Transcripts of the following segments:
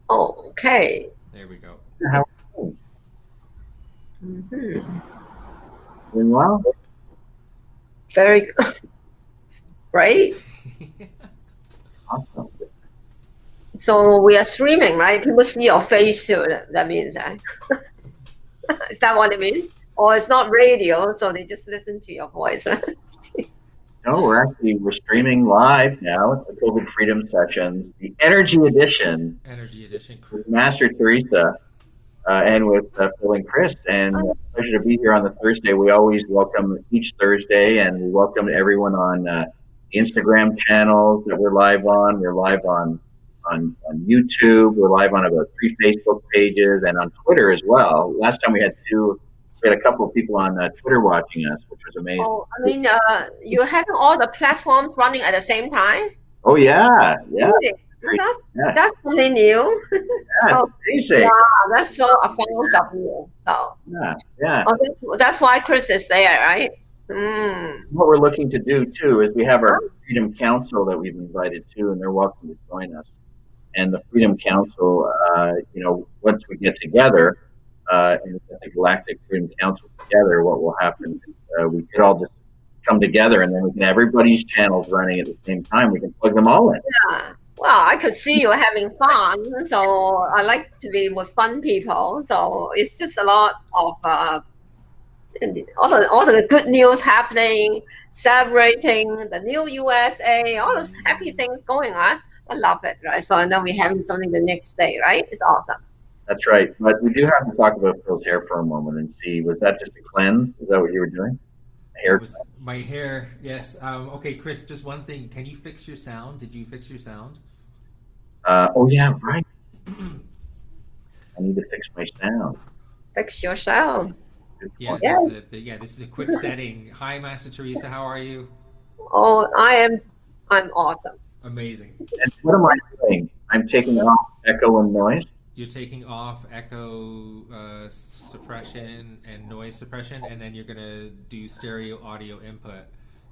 Oh, okay. There we go. How are you Mhm. doing? Well? Very great. Awesome. So we are streaming, right? People see your face too. That means that. Is that what it means? Or it's not radio, so they just listen to your voice, right? No, we're streaming live now. It's the COVID Freedom Sessions, the Energy Edition Energy edition. with Master Teresa and with Phil and Chris. And pleasure to be here on the Thursday. We always welcome each Thursday, and we welcome everyone on the Instagram channels that we're live on. We're live on YouTube. We're live on about 3 Facebook pages and on Twitter as well. Last time we had a couple of people on Twitter watching us, which was amazing. Oh, I mean, you're having all the platforms running at the same time? Oh yeah, yeah, Really? Well, Teresa. Yeah, that's something new. yeah, So it's yeah, amazing. that's so advanced of you. So Yeah, yeah. oh, that's why Chris is there, right? Mm. What we're looking to do too is we have our Freedom Council that we've invited to, and they're welcome to join us. And the Freedom Council, once we get together and get the Galactic Freedom Council together, what will happen is we could all just come together, and then we can have everybody's channels running at the same time. We can plug them all in. Yeah. Well, I could see you having fun, so I like to be with fun people. So it's just a lot of all the good news happening, celebrating the new USA, all those happy things going on. I love it, right? So and then we're having something the next day, right? It's awesome. That's right. But we do have to talk about Phil's hair for a moment and see, was that just a cleanse? Is that what you were doing? A That hair was my hair. Yes. Okay, Chris. Just one thing. Can you fix your sound? Did you fix your sound? Oh yeah, right. I need to fix my sound. Fix yourself. Good Yeah. point. Yeah. This is a quick setting. Hi, Master Teresa. How are you? Oh, I'm awesome. Amazing. And what am I doing? I'm taking off echo and noise. You're taking off echo suppression and noise suppression, and then you're gonna do stereo audio input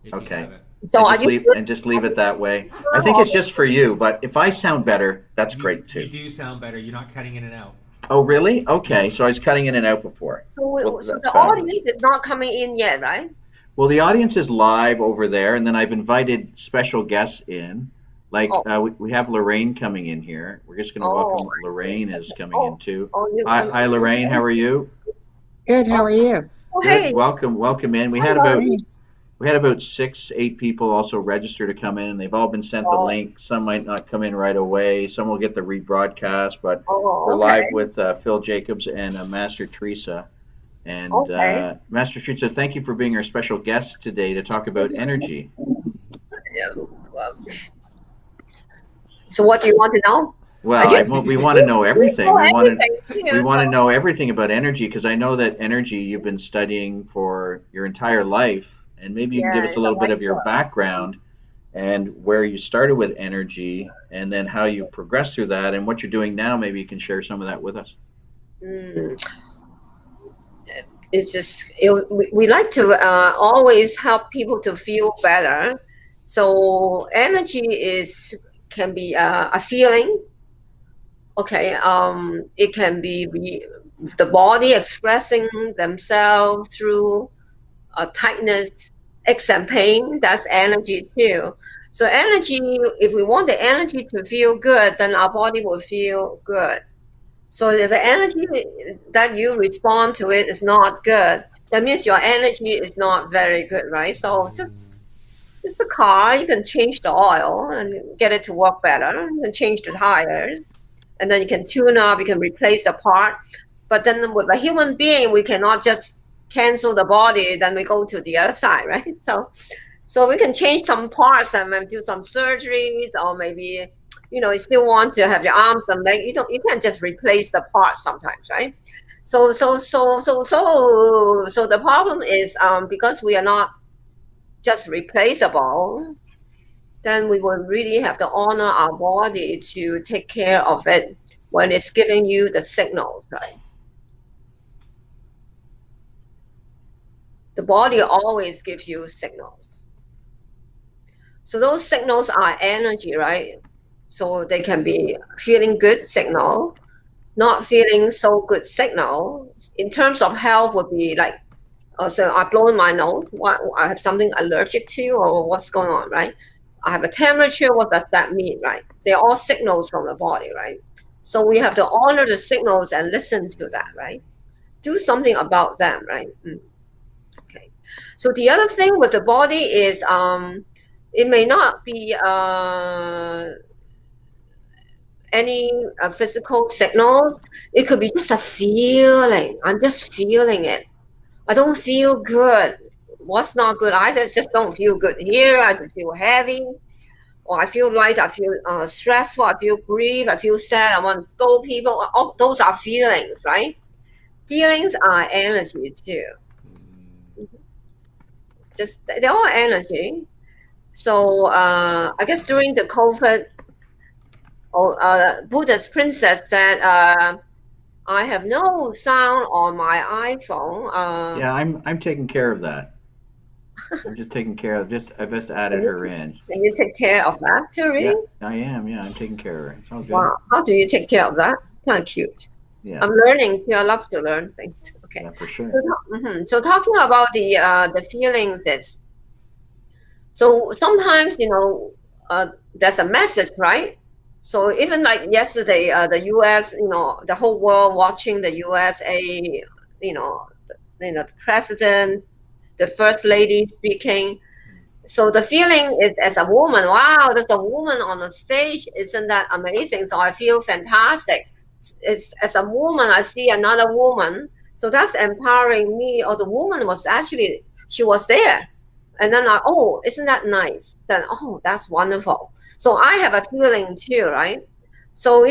if you Okay. have it. So are you And just leave it that way. I think it's just for you, but if I sound better, that's great You too. do sound better. You're not cutting in and out. Oh really? Okay. So I was cutting in and out before. Well, so that's the fabulous. audience is not coming in yet, right? Well, the audience is live over there, and then I've invited special guests in. Like Oh, we have Lorraine coming in here. We're just going to welcome oh, Lorraine is coming in oh, too. oh, Hi, Lorraine. How are you? Good. oh, How are you? oh, Good. hey, Welcome in. hello. We had about 6, 8 people also register to come in, and they've all been sent the Oh, link. Some might not come in right away. Some will get the rebroadcast, but we're oh, live okay, with Phil Jacobs and Master Teresa. And okay. Master Teresa, thank you for being our special guest today to talk about energy. Yeah, well, so what do you want to know? Are Well, you, we want to know you everything. know everything, you We want to know? know everything about energy because I know that energy you've been studying for your entire life, and maybe you can give Yeah, us a it's a little bit life of your work. background and where you started with energy, and then how you progressed through that, and what you're doing now. Maybe you can share some of that with us. Mm. It's just we like to always help people to feel better. So energy is can be a feeling. Okay, it can be the body expressing themselves through tightness, aches and pain. That's energy too. So energy, if we want the energy to feel good, then our body will feel good. So if the energy that you respond to it is not good, that means your energy is not very good, right? So just the car, you can change the oil and get it to work better. You can change the tires, and then you can tune up. You can replace the part. But then with a human being, we cannot just cancel the body. Then we go to the other side, right? So we can change some parts and then do some surgeries, or maybe you still want to have your arms and legs. You can't just replace the parts sometimes, right? So the problem is because we are not just replaceable, then we will really have to honor our body to take care of it when it's giving you the signals, right? The body always gives you signals. So those signals are energy, right? So they can be feeling good signal, not feeling so good signal. In terms of health would be like, so I blow my nose, what, I have something allergic to, or what's going on, right? I have a temperature, what does that mean, right? They're all signals from the body, right? So we have to honor the signals and listen to that, right? Do something about them, right? Okay. So the other thing with the body is it may not be any physical signals. It could be just a feeling. I'm just feeling it. I don't feel good. What's not good? I just don't feel good here. I just feel heavy, or I feel light. I feel stressful. I feel grief. I feel sad. I want to scold people. All those are feelings, right? Feelings are energy too. Just they're all energy. So I guess during the COVID, Buddha's princess said, I have no sound on my iPhone. Yeah, I'm taking care of that. I'm just taking care of I just added her in. Can you take care of that too, really? Yeah, I am. Yeah, I'm taking care of her. It's all good. Wow. How do you take care of that? It's kind of cute. Yeah. I'm learning too. I love to learn things. Okay. Yeah, for sure. So talking about the feelings is, so sometimes, there's a message, right? So even like yesterday, the U.S., the whole world watching the USA, the president, the first lady speaking. So the feeling is, as a woman, wow, there's a woman on the stage. Isn't that amazing? So I feel fantastic. As a woman, I see another woman. So that's empowering me. Or the woman she was there. And then isn't that nice? Then, that's wonderful. So I have a feeling too, right? So,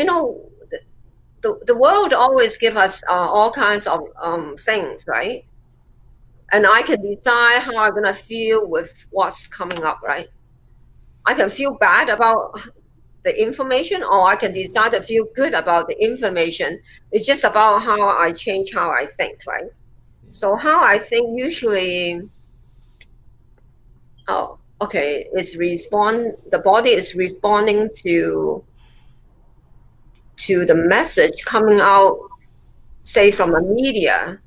the world always give us all kinds of things, right? And I can decide how I'm going to feel with what's coming up, right? I can feel bad about the information, or I can decide to feel good about the information. It's just about how I change how I think, right? So how I think usually, the body is responding to the message coming out, say, from the media,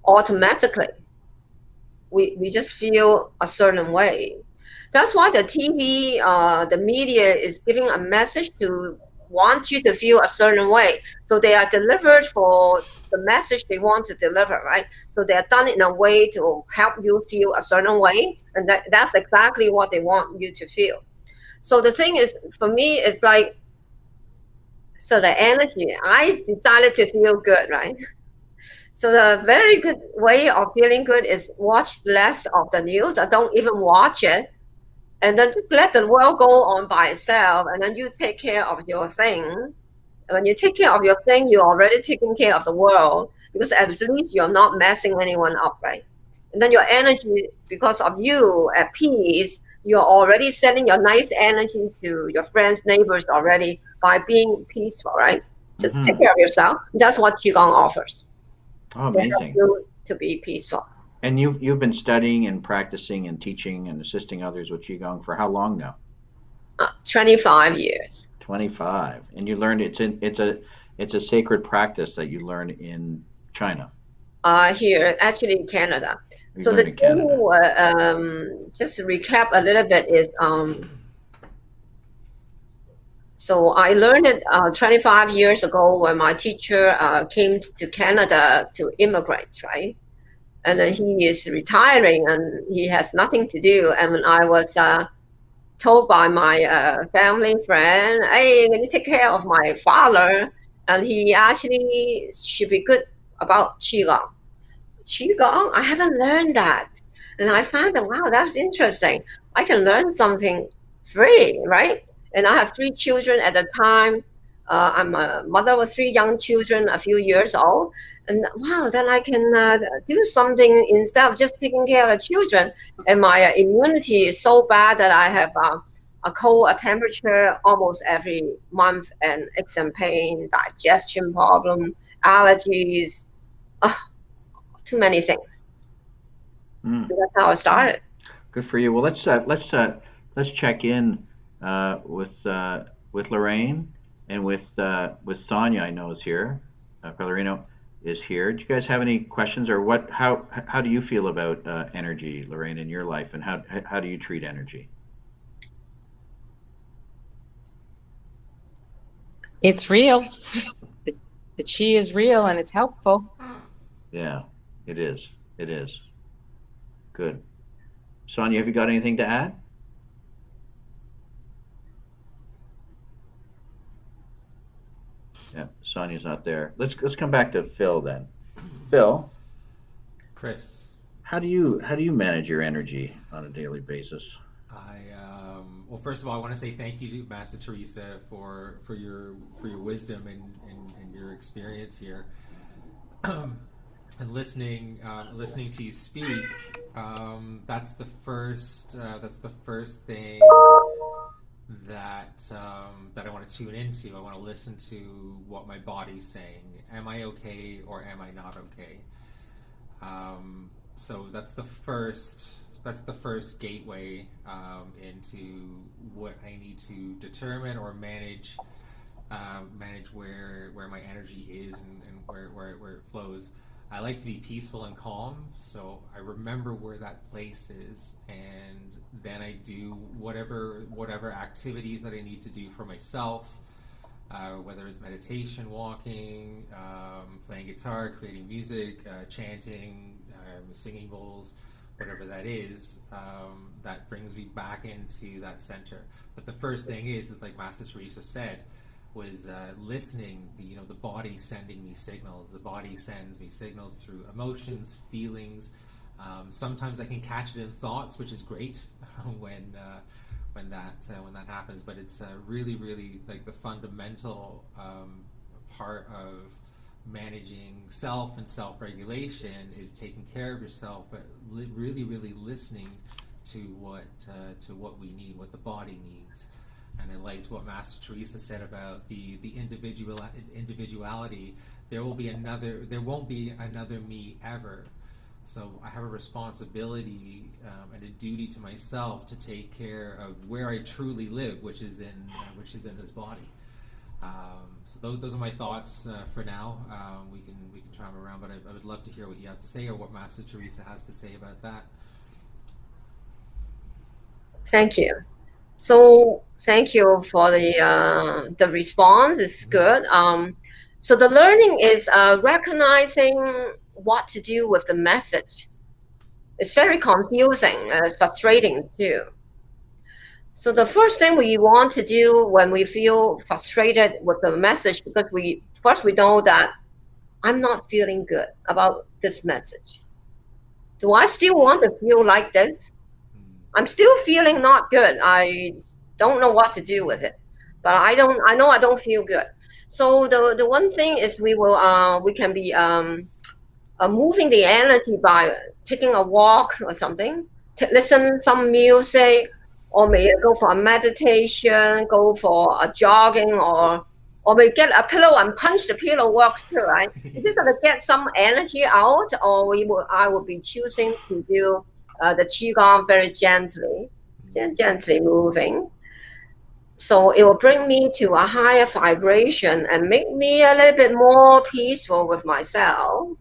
automatically. We just feel a certain way. That's why the TV, the media is giving a message to want you to feel a certain way. So they are delivered for the message they want to deliver, right? So they are done in a way to help you feel a certain way. And that's exactly what they want you to feel. So the thing is, for me, it's like, so the energy, I decided to feel good, right? So the very good way of feeling good is watch less of the news. I don't even watch it. And then just let the world go on by itself. And then you take care of your thing. And when you take care of your thing, you're already taking care of the world, because at least you're not messing anyone up, right? And then your energy, because of you at peace, you're already sending your nice energy to your friends, neighbors already by being peaceful, right? Just take care of yourself. That's what Qigong offers. Oh, amazing. To be peaceful. And you've been studying and practicing and teaching and assisting others with Qigong for how long now? 25 years. 25. And you learned it's a sacred practice that you learned in China. Here, actually in Canada. So the thing, just to recap a little bit, is so I learned it 25 years ago when my teacher came to Canada to immigrate, right? And then he is retiring and he has nothing to do. And when I was told by my family friend, hey, can you take care of my father? And he actually should be good about Qigong. Qigong, I haven't learned that. And I found that, wow, that's interesting. I can learn something free, right? And I have 3 children at the time. I'm a mother with 3 young children, a few years old. And wow, then I can do something instead of just taking care of the children. And my immunity is so bad that I have a cold, a temperature almost every month, and aches and pain, digestion problem, allergies, too many things. So that's how I started. Good for you. Well, let's let's check in with Lorraine and with Sonia. I know is here. Pellerino is here. Do you guys have any questions, or what? How do you feel about energy, Lorraine, in your life, and how do you treat energy? It's real. The chi is real and it's helpful. Yeah, it is. It is. Good. Sonia, have you got anything to add? Yeah, Sonia's not there. Let's come back to Phil then. Phil, Chris, how do you manage your energy on a daily basis? well, first of all, I want to say thank you to Master Teresa for your wisdom and your experience here. And listening to you speak, that's the first thing that I want to tune into. I want to listen to what my body's saying. Am I okay or am I not okay? So that's the first gateway into what I need to determine or manage where my energy is and where it flows. I like to be peaceful and calm, so I remember where that place is, and then I do whatever activities that I need to do for myself, whether it's meditation, walking, playing guitar, creating music, chanting, singing bowls, whatever that is, that brings me back into that center. But the first thing is like Master Teresa said, was listening. The body sending me signals. The body sends me signals through emotions, feelings. Sometimes I can catch it in thoughts, which is great when that happens. But it's really like the fundamental part of managing self and self-regulation is taking care of yourself, but really listening to what we need, what the body needs. And I liked what Master Teresa said about the individuality. There won't be another me ever. So I have a responsibility and a duty to myself to take care of where I truly live, which is in this body. So those are my thoughts for now. We can travel around, but I would love to hear what you have to say or what Master Teresa has to say about that. Thank you. So thank you for the response. It's good. So the learning is recognizing what to do with the message. It's very confusing, frustrating too. So the first thing we want to do when we feel frustrated with the message, because we know that I'm not feeling good about this message. Do I still want to feel like this? I'm still feeling not good. I don't know what to do with it, but I know I don't feel good. So the one thing is we can be moving the energy by taking a walk or something, listen some music, or maybe go for a meditation, go for a jogging, or maybe get a pillow and punch the pillow works too, right? It's just to get some energy out, or I will be choosing to do the qigong very gently moving. So it will bring me to a higher vibration and make me a little bit more peaceful with myself.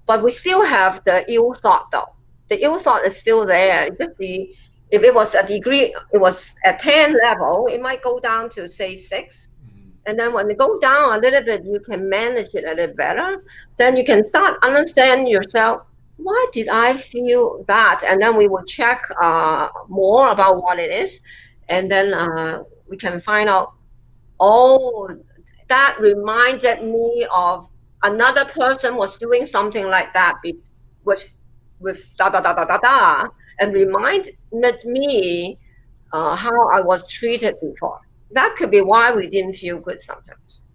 But we still have the ill thought though. The ill thought is still there. If it was a degree, it was at 10 level, it might go down to say 6. And then when it go down a little bit, you can manage it a little better. Then you can start understand yourself. Why did I feel that? And then we will check more about what it is. And then we can find out, oh, that reminded me of another person was doing something like that with da da da da da da, and reminded me how I was treated before. That could be why we didn't feel good sometimes.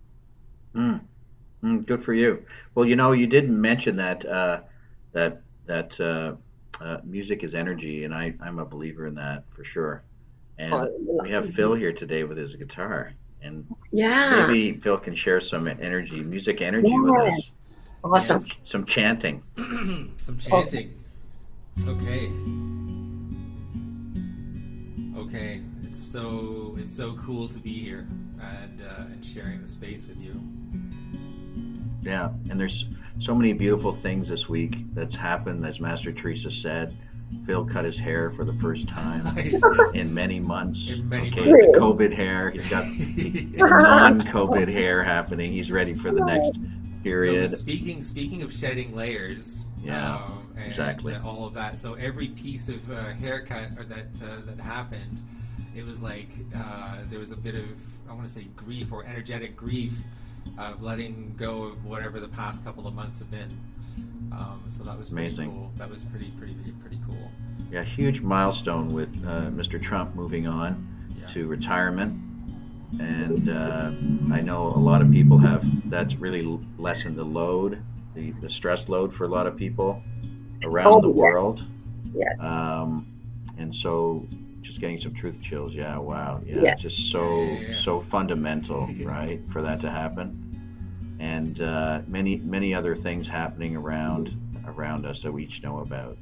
Good for you. Well, you did mention that music is energy, and I'm a believer in that for sure. And we have Phil here today with his guitar, and maybe Phil can share some music energy with us. Awesome. Some chanting. Some chanting. Okay. okay. It's so cool to be here and sharing the space with you. Yeah, and there's so many beautiful things this week that's happened. As Master Teresa said, Phil cut his hair for the first time Yes. in many months. In many Okay, months. COVID hair. He's got non-COVID hair happening. He's ready for the next No, period. but speaking of shedding layers, Yeah, and exactly. all of that. So every piece of haircut or that happened, it was like there was a bit of, I want to say, grief or energetic grief of letting go of whatever the past couple of months have been. So that was pretty Amazing. cool. That was pretty cool. Yeah, huge milestone with Mr. Trump moving on Yeah. to retirement. And I know a lot of people that's really lessened the load, the stress load for a lot of people around the world. Yes. And so just getting some truth chills. Yeah, wow. Yeah, Yeah. it's just Yeah. so fundamental, right, for that to happen. And many other things happening around us that we each know about.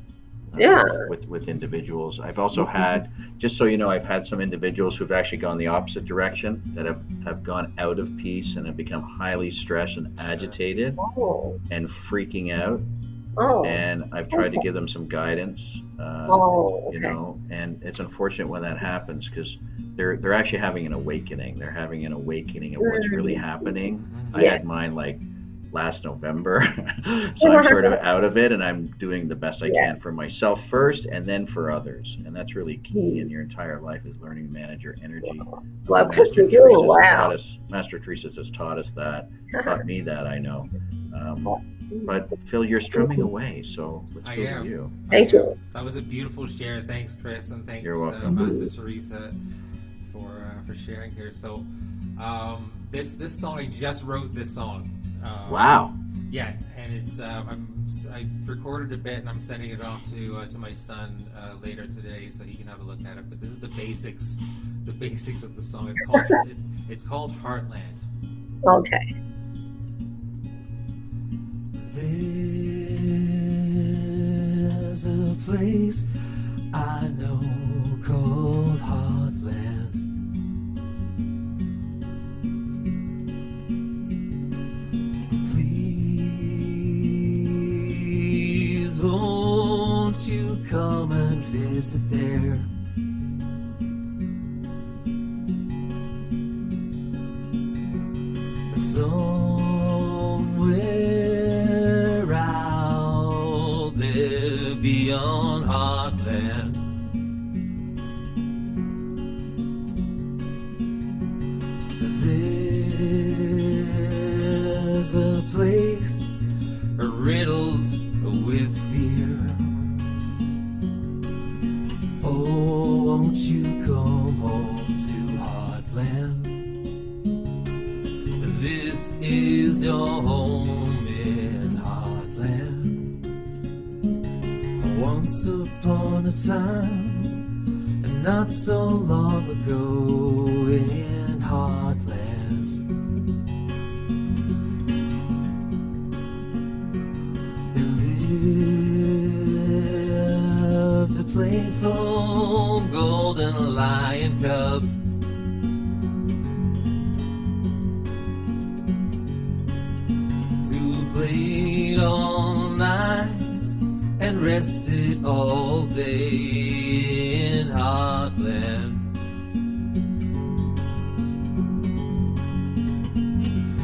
Yeah. With individuals. I've also had, just so you know, I've had some individuals who've actually gone the opposite direction, that have gone out of peace and have become highly stressed and agitated Oh. and freaking out. Oh. And I've tried to give them some guidance, Oh. you Okay. know, and it's unfortunate when that happens, because they're actually having an awakening. They're having an awakening of what's really happening. I Yeah. had mine like last November, so I'm sort of out of it, and I'm doing the best I can for myself first, and then for others. And that's really key in your entire life, is learning to manage your energy. Well, Master good for you. Teresa's Wow. taught us. Master Teresa's has taught us that. Taught me that, I know. But Phil, you're strumming away, so let's I go am. to you. Thank you. That was a beautiful share. Thanks, Chris, and thanks, You're welcome. Master Teresa, for sharing here. So, this song, I just wrote this song. Wow. Yeah, and it's I recorded a bit, and I'm sending it off to my son later today, so he can have a look at it. But this is the basics of the song. It's called Heartland. Okay. There's a place I know called Heartland. Please, won't you come and visit there? Somewhere out there beyond Heartland. There's a place riddled with fear. Oh, won't you come home to Heartland? This is your home in Heartland. Once upon a time, and not so long ago, in Heartland. There lived a playful golden lion cub. Played all night and rested all day in Heartland.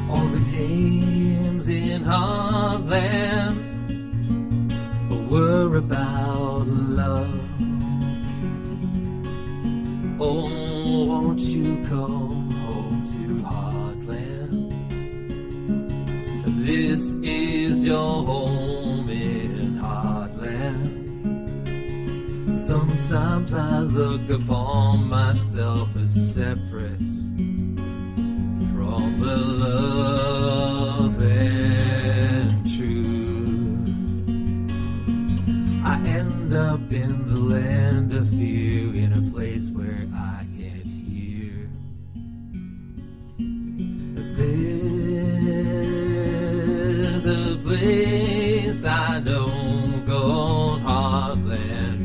All the games in Heartland were about love. Oh, won't you come home to Heartland? This is your home in Heartland. Sometimes I look upon myself as separate from the love and truth. I end up in the land of fear, in a place where I can't hear. There's a place I know called Heartland.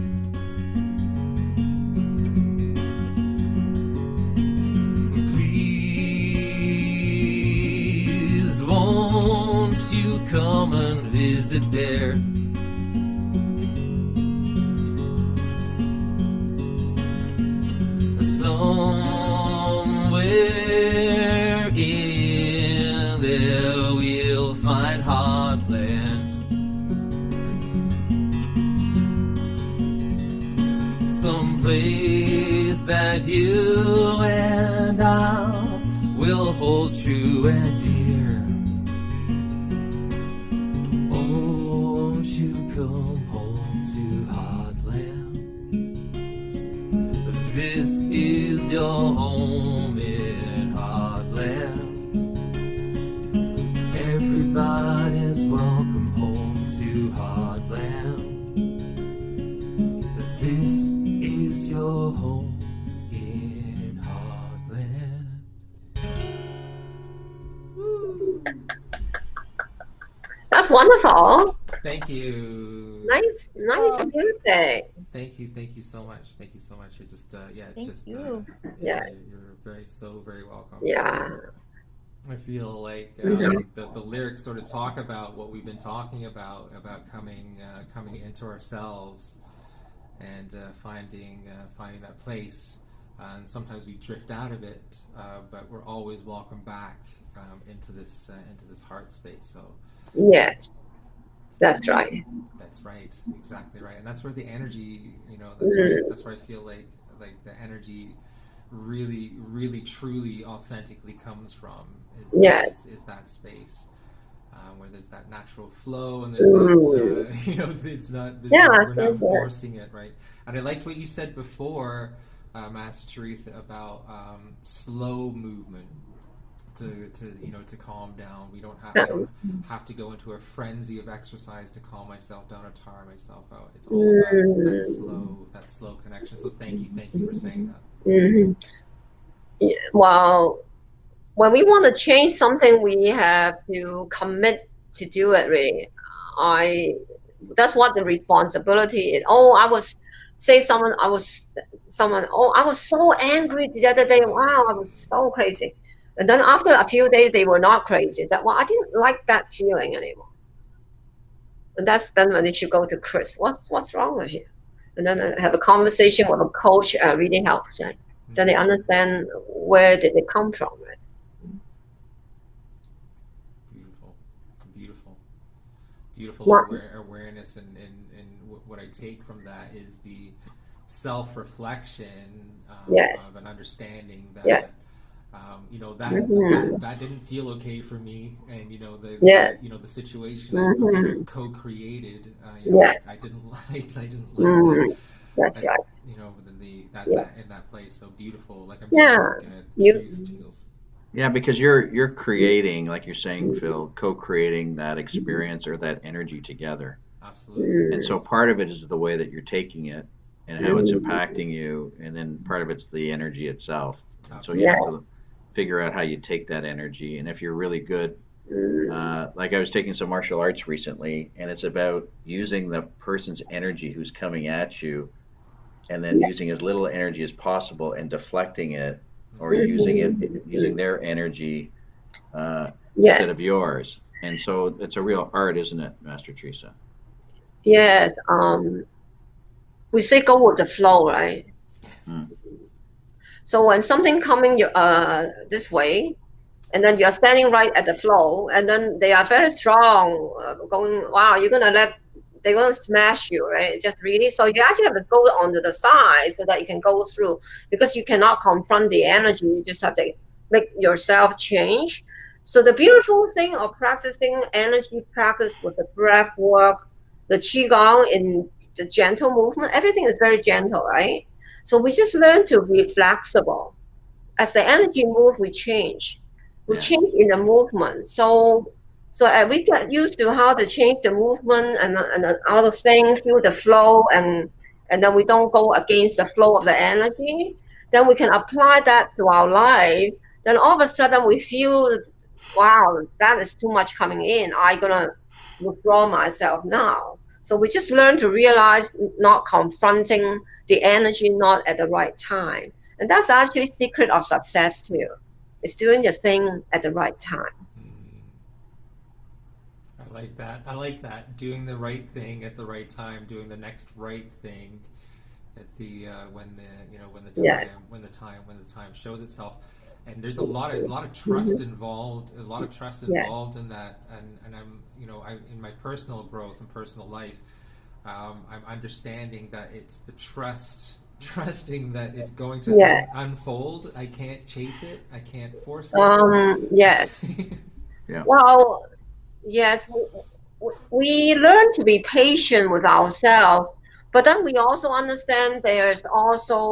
you come and visit there? Somewhere in there we'll find heartland, some place that you and I will hold true and dear. Won't you come home to Heartland? This is your home in Heartland. Everybody's welcome home to Heartland. This is your home in Heartland. That's wonderful. Thank you. Nice music. Thank you so much. Thank you so much. It just, yeah, it's Thank just, you. Yes. you're very welcome. Yeah. I feel like the lyrics sort of talk about what we've been talking about coming into ourselves and finding that place. And sometimes we drift out of it, but we're always welcome back into this heart space. So Yes. That's right. that's right, exactly right, and that's where the energy, that's where I feel like the energy really truly authentically comes from is Yes. is that space where there's that natural flow and there's that it's not Yeah, we're not that's it. forcing it, right? And I liked what you said before, Master Teresa, about slow movement to calm down. I don't have to go into a frenzy of exercise to calm myself down or tire myself out. It's all about that slow connection. So thank you for saying that. Mm-hmm. Yeah, well, when we want to change something, we have to commit to do it. Really, that's what the responsibility is. Oh, I was someone. I was so angry the other day. Wow, I was so crazy. And then after a few days, they were not crazy. I didn't like that feeling anymore. And that's then when you should go to Chris. What's wrong with you? And then have a conversation with a coach. Really helps. Right? Then they understand where did it come from. Right? Beautiful What? awareness, and what I take from that is the self-reflection Yes. of an understanding that Yes. that didn't feel okay for me, and Yes. the situation Mhm. co-created. Yes. I didn't like That's that. right. That in that place. So beautiful. Like I'm Yeah. just chills. Yeah, because you're creating, like you're saying, Phil, co-creating that experience or that energy together. Absolutely. And so part of it is the way that you're taking it and how it's impacting you, and then part of it's the energy itself. And so you have to figure out how you take that energy. And if you're really good, like I was taking some martial arts recently, and it's about using the person's energy who's coming at you, and then using as little energy as possible and deflecting it, or using their energy instead of yours. And so it's a real art, isn't it, Master Teresa? Yes. We say go with the flow, right? So when something coming this way, and then you're standing right at the flow, and then they are very strong, going, wow, they're gonna smash you, right? Just really, so you actually have to go onto the side so that you can go through, because you cannot confront the energy. You just have to make yourself change. So the beautiful thing of practicing energy practice with the breath work, the qigong in the gentle movement, everything is very gentle, right? So we just learn to be flexible. As the energy move, we change. We change in the movement. So we get used to how to change the movement and all the things, feel the flow, and then we don't go against the flow of the energy. Then we can apply that to our life. Then all of a sudden we feel, wow, that is too much coming in. I'm gonna withdraw myself now. So we just learn to realize not confronting the energy not at the right time. And that's actually secret of success too. It's doing the thing at the right time. I like that. I like that. Doing the right thing at the right time, doing the next right thing at the when Yes. the time shows itself. And there's a lot of trust involved, Yes. in that. And I'm I in my personal growth and personal life, I'm understanding that it's the trusting that it's going to Yes. unfold. I can't chase it. I can't force it. Yes. Yeah. Well, yes, we learn to be patient with ourselves, but then we also understand there's also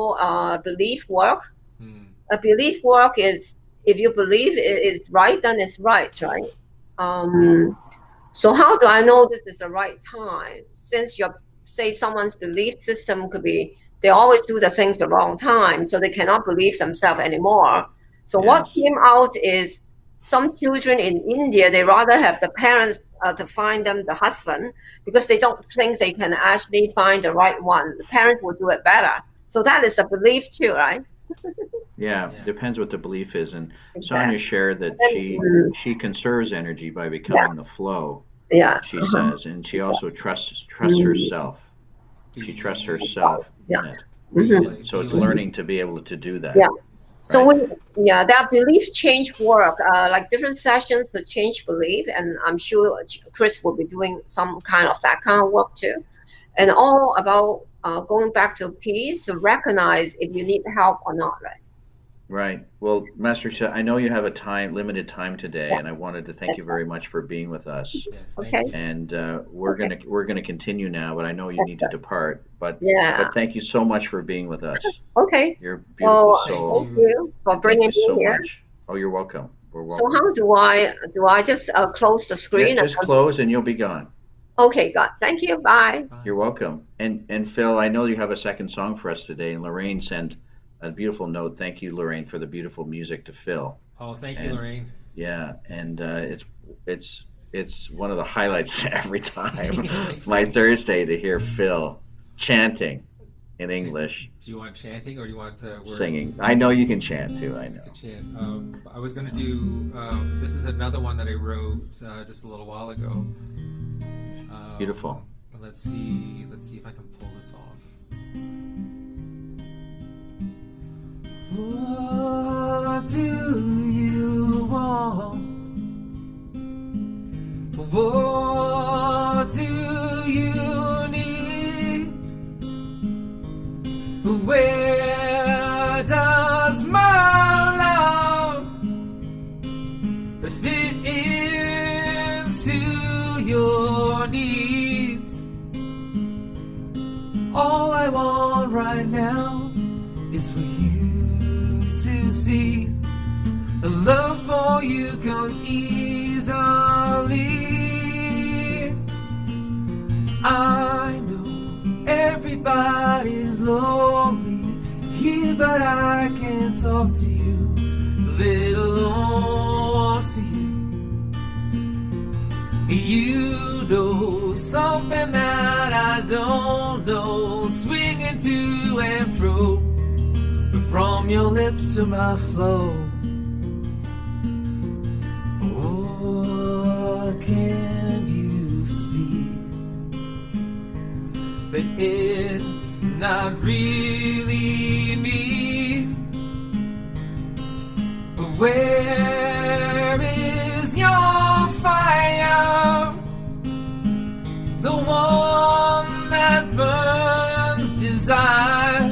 belief work. Hmm. A belief work is, if you believe it is right, then it's right, right? So how do I know this is the right time? Since say someone's belief system could be they always do the things the wrong time, so they cannot believe themselves anymore. So what Yes. came out is some children in India, they rather have the parents to find them the husband because they don't think they can actually find the right one. The parents will do it better. So that is a belief too, right? Yeah, Yeah. depends what the belief is. And Exactly. Sonia shared that Mm. she conserves energy by becoming the flow, Yeah. she says, and she also trusts Mm. herself. She trusts herself Yeah. in it. Mhm. So it's learning to be able to do that. Yeah. So Right. that belief change work, like different sessions to change belief, and I'm sure Chris will be doing some kind of that kind of work too, and all about going back to peace to recognize if you need help or not, right? Right. Well, Master Teresa, I know you have a limited time today, Yeah. and I wanted to thank you very much for being with us. Yes, thank Okay. you. And we're gonna continue now, but I know you need to depart. But Yeah. thank you so much for being with us. Okay. You're a beautiful Well, soul. thank you for And thank bringing you so me here. much. Oh, you're welcome. We're So welcome. how do I just close the Yeah, screen? just close and you'll be gone. Okay, God. Thank you. Bye. Bye. You're welcome. And Phil, I know you have a second song for us today, and Lorraine sent a beautiful note. Thank you, Lorraine, for the beautiful music to Phil. Oh, thank you, And Lorraine. yeah, and it's one of the highlights every time. Thanks, My Lorraine. Thursday to hear Phil chanting in English, Do you want chanting or do you want words? singing. I know you can chant too. I You know. can chant. I was going to do. This is another one that I wrote just a little while ago. Beautiful. Let's see if I can pull this off. What do you want? What do you need? Where does my love fit into your needs? All I want right now is for you to see the love for you comes easily. I know everybody's lonely here, but I can talk to you, little walk to you. You know something that I don't know, swinging to and fro, from your lips to my flow. What can you see? That it's not really me. Where is your fire? The one that burns desire.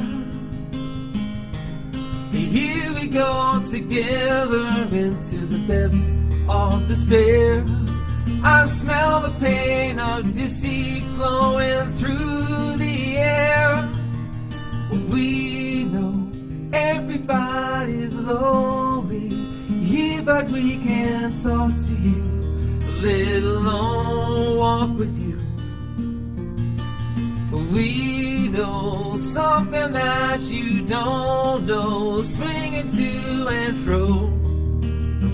Here we go together into the depths of despair. I smell the pain of deceit flowing through the air. We know everybody's lonely here, but we can talk to you, let alone walk with you. We know something that you don't know, swinging to and fro,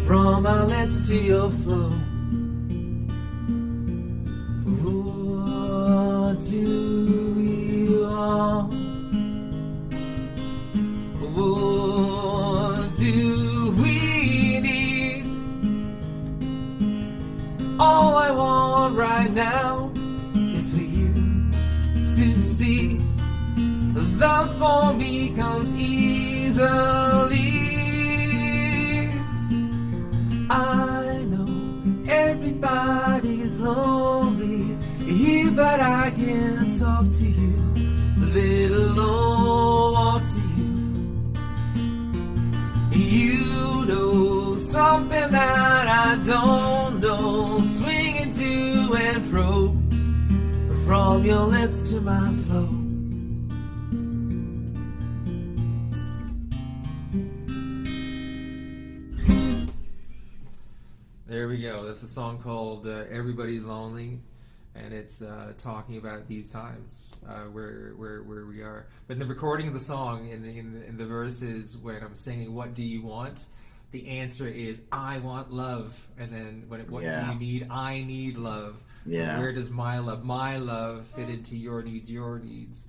from our lips to your flow. What do we want? What do we need? All I want now is for you to see. The fall becomes easily. I know everybody's lonely here, but I can talk to you, little walk to you. You know something that I don't know, swinging to and fro, from your lips to my flow. There we go. That's a song called "Everybody's Lonely," and it's talking about these times where we are. But in the recording of the song, in the verses, when I'm singing, "What do you want?" the answer is, "I want love." And then what do you need? I need love. Yeah. Where does my love fit into your needs? Your needs.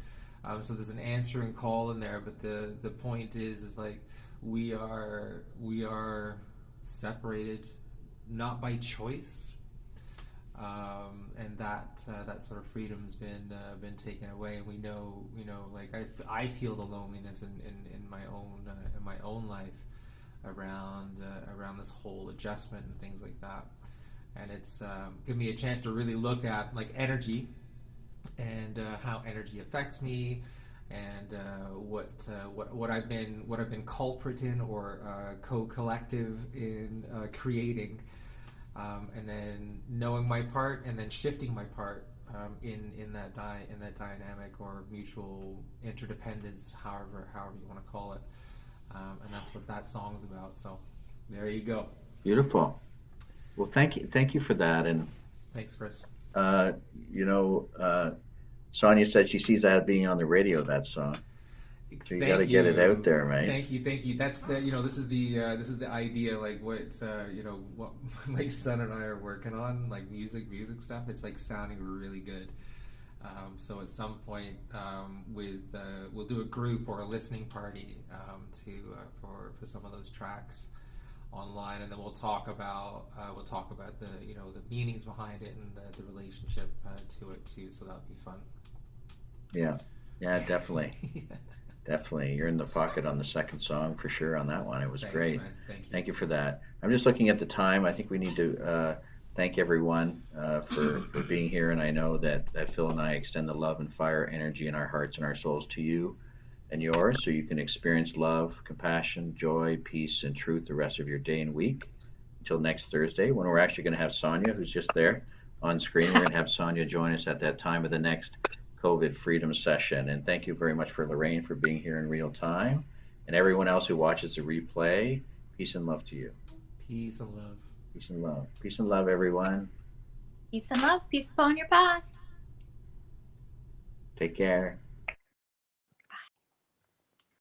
So there's an answer and call in there. But the point is like we are separated. Not by choice, and that sort of freedom's been taken away. And we know, like I feel the loneliness in my own life around this whole adjustment and things like that. And it's given me a chance to really look at like energy and how energy affects me, and what I've been culprit in or co-collective in creating. And then knowing my part, and then shifting my part in that dynamic or mutual interdependence, however you want to call it, and that's what that song's about. So there you go. Beautiful. Well, thank you for that. And Thanks, Chris. Sonia said she sees that being on the radio. That song. So you got to get it out there, right? Thank you. That's the this is the idea, like what what my son and I are working on, like music stuff. It's like sounding really good. So at some point, we'll do a group or a listening party for some of those tracks online, and then we'll talk about the the meanings behind it and the relationship to it too. So that'll be fun. Yeah, definitely. Yeah. Definitely. You're in the pocket on the second song for sure on that one. It was Thanks, great. man. Thank you. Thank you for that. I'm just looking at the time. I think we need to thank everyone for being here. And I know that Phil and I extend the love and fire energy in our hearts and our souls to you and yours, so you can experience love, compassion, joy, peace, and truth the rest of your day and week. Until next Thursday, when we're actually going to have Sonia, who's just there on screen. We're going to have Sonia join us at that time of the next COVID freedom session. And thank you very much for Lorraine for being here in real time, and everyone else who watches the replay. Peace and love to you. Peace and love. Peace and love. Peace and love, everyone. Peace and love. Peace upon your path. Take care.